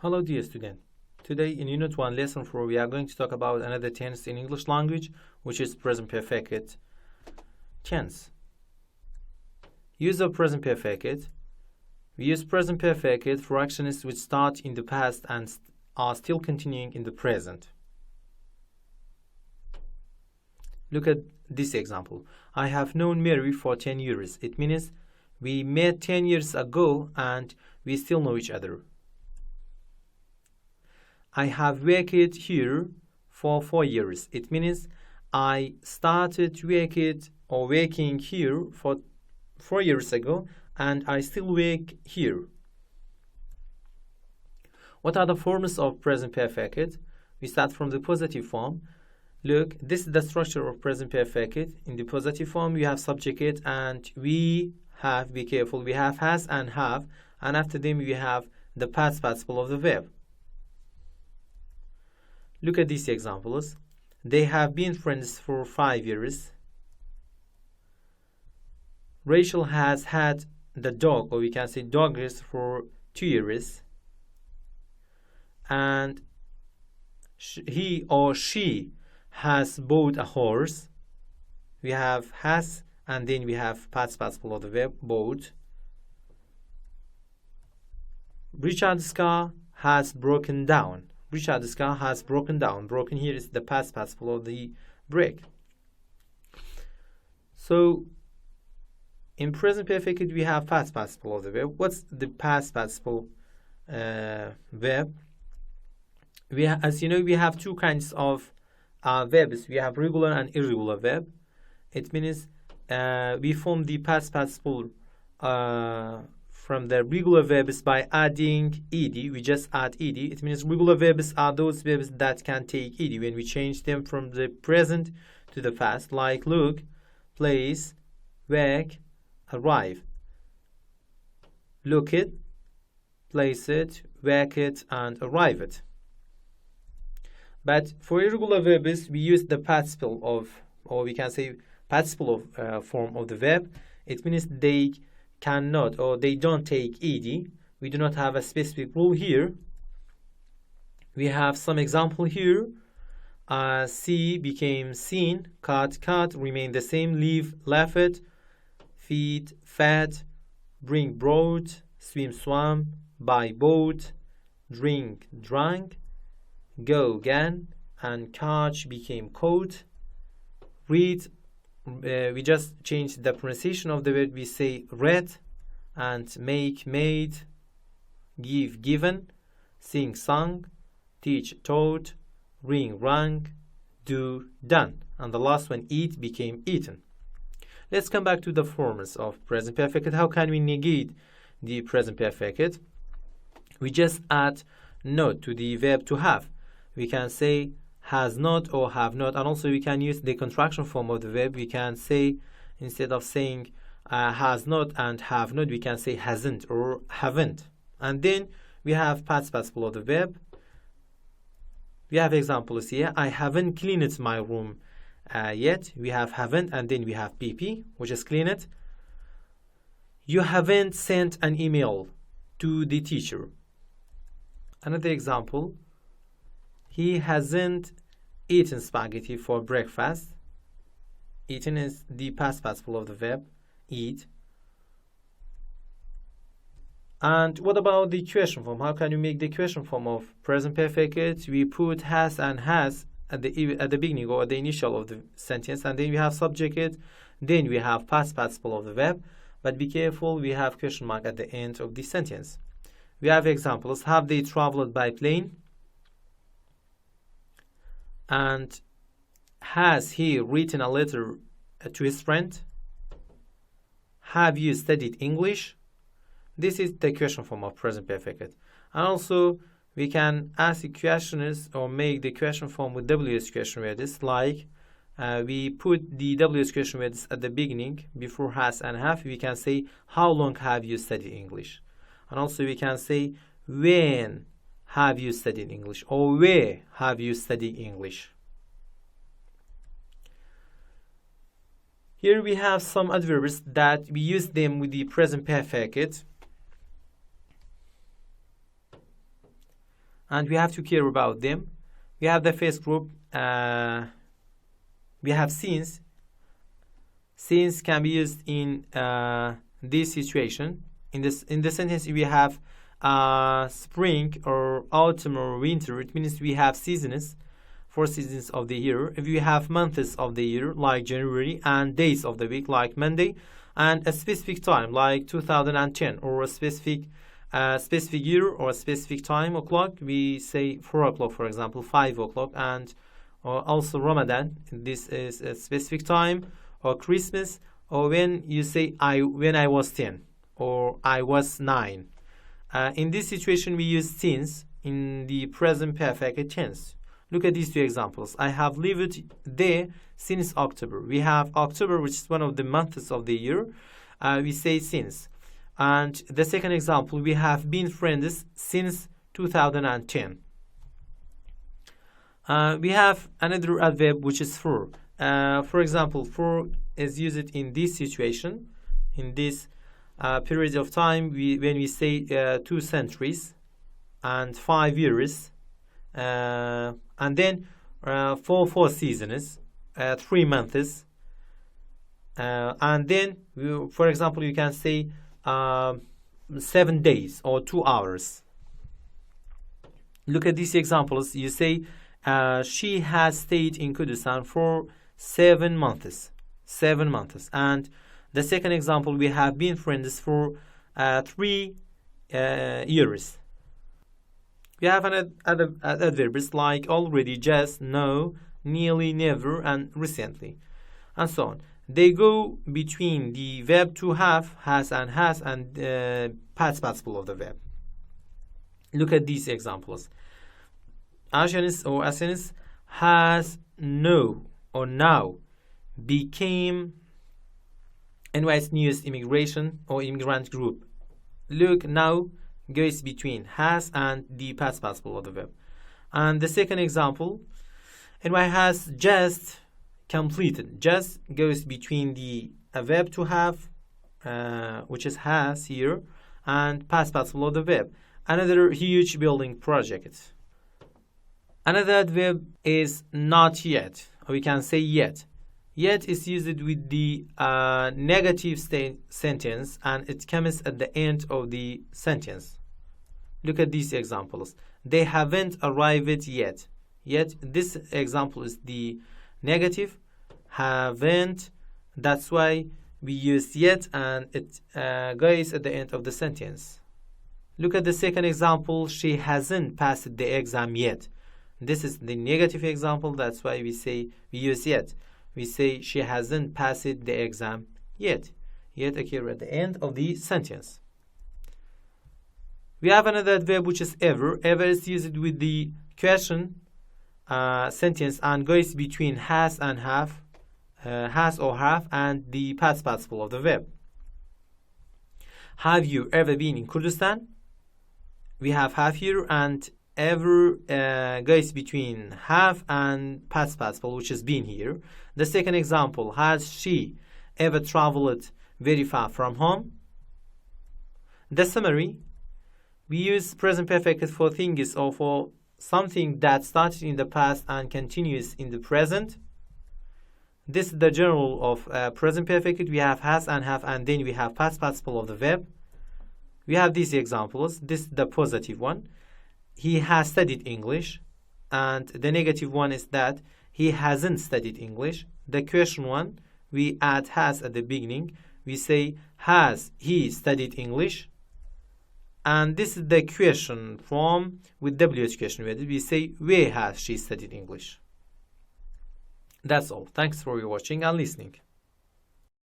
Hello dear student. Today in Unit 1 Lesson 4 we are going to talk about another tense in English language, which is present perfect tense. Use of present perfect. We use present perfect for actions which start in the past and are still continuing in the present. Look at this example. I have known Mary for 10 years. It means we met 10 years ago and we still know each other. I have worked here for 4 years. It means I started working here for 4 years ago and I still work here. What are the forms of present perfect? We start from the positive form. Look, this is the structure of present perfect. In the positive form, we have subject and we have, be careful, we have has and have, and after them we have the past participle of the verb. Look at these examples. They have been friends for 5 years. Rachel has had the dog, or we can say dogs, for 2 years. And he or she has bought a horse. We have has, and then we have past participle of the verb, bought. Richard's car has broken down. Richard's car has broken down. Broken here is the past participle of the break. So, in present perfect, we have past participle of the verb. What's the past participle verb? As you know, we have two kinds of verbs. We have regular and irregular verb. It means we form the past participle from the regular verbs by adding ed. We just add ed. It means regular verbs are those verbs that can take ed when we change them from the present to the past, like look, place, work, arrive. Look it, place it, work it, and arrive it. But for irregular verbs, we use the participle of, or we can say participle of form of the verb. It means they cannot or they don't take ed. We do not have a specific rule here. We have some example here. See became seen, cut, remain the same, leave, left, feed, fed, bring, brought, swim, swam, buy, bought, drink, drank, go, gan, and catch became caught, read. We just changed the pronunciation of the word. We say read, and make, made, give, given, sing, sung, teach, taught, ring, rang, do, done. And the last one, eat, became eaten. Let's come back to the forms of present perfect. How can we negate the present perfect? We just add not to the verb to have. We can say has not or have not, and also we can use the contraction form of the verb. We can say, instead of saying has not and have not, we can say hasn't or haven't. And then we have past participle of the verb. We have examples here. I haven't cleaned my room yet. We have haven't, and then we have PP, which is clean it. You haven't sent an email to the teacher. Another example. He hasn't eaten spaghetti for breakfast. Eaten is the past participle of the verb, eat. And what about the question form? How can you make the question form of present perfect? We put has and has at the beginning or the initial of the sentence, and then we have subject, then we have past participle of the verb. But be careful, we have question mark at the end of the sentence. We have examples. Have they traveled by plane? And has he written a letter to his friend? Have you studied English? This is the question form of present perfect. And also, we can ask the questions or make the question form with WS question words, like we put the WS question words at the beginning before has and have. We can say, how long have you studied English? And also we can say, when have you studied English, or where have you studied English? Here we have some adverbs that we use them with the present perfect. and we have to care about them. We have the first group. We have since. Since can be used in this situation. In the sentence, we have spring or autumn or winter. It means we have seasons, 4 seasons of the year. If we have months of the year like January, and days of the week like Monday, and a specific time like 2010, or a specific year or a specific time o'clock, we say 4 o'clock, for example, 5 o'clock, and also Ramadan, this is a specific time, or Christmas, or when you say when I was 10 or I was 9. In this situation, we use since in the present perfect tense. Look at these 2 examples. I have lived there since October. We have October, which is one of the months of the year. We say since. And the second example, we have been friends since 2010. We have another adverb, which is for. For example, for is used in this situation, in this period of time, when we say 2 centuries and 5 years, and then 4 seasons, 3 months, and then, for example, you can say 7 days or 2 hours. Look at these examples. You say she has stayed in Kurdistan for 7 months. 7 months. And the second example, we have been friends for 3 years. We have other adverbs like already, just, no, nearly, never, and recently, and so on. They go between the verb to have, has, and past participle of the verb. Look at these examples. Asenis or Asenis has no or now became NY's newest immigration or immigrant group. Look, now goes between has and the past participle of the verb. And the second example, NY has just completed. Just goes between the verb to have, which is has here, and past participle of the verb. Another huge building project. Another adverb is not yet, or we can say yet. Yet is used with the negative sentence, and it comes at the end of the sentence. Look at these examples. They haven't arrived yet. Yet, this example is the negative, haven't. That's why we use yet, and it goes at the end of the sentence. Look at the second example. She hasn't passed the exam yet. This is the negative example. That's why we use yet. We say she hasn't passed the exam yet. Yet occurs at the end of the sentence. We have another adverb, which is ever. Ever is used with the question sentence and goes between has and have, has or have, and the past participle of the verb. Have you ever been in Kurdistan? We have here, and ever goes between have and past participle, which has been here. The second example, has she ever traveled very far from home? The summary, we use present perfect for things or for something that started in the past and continues in the present. This is the general of present perfect. We have has and have, and then we have past participle of the verb. We have these examples. This is the positive one. He has studied English. And the negative one is that he hasn't studied English. The question one, we add has at the beginning. We say, has he studied English? And this is the question form with WH question. We say, where has she studied English? That's all. Thanks for watching and listening.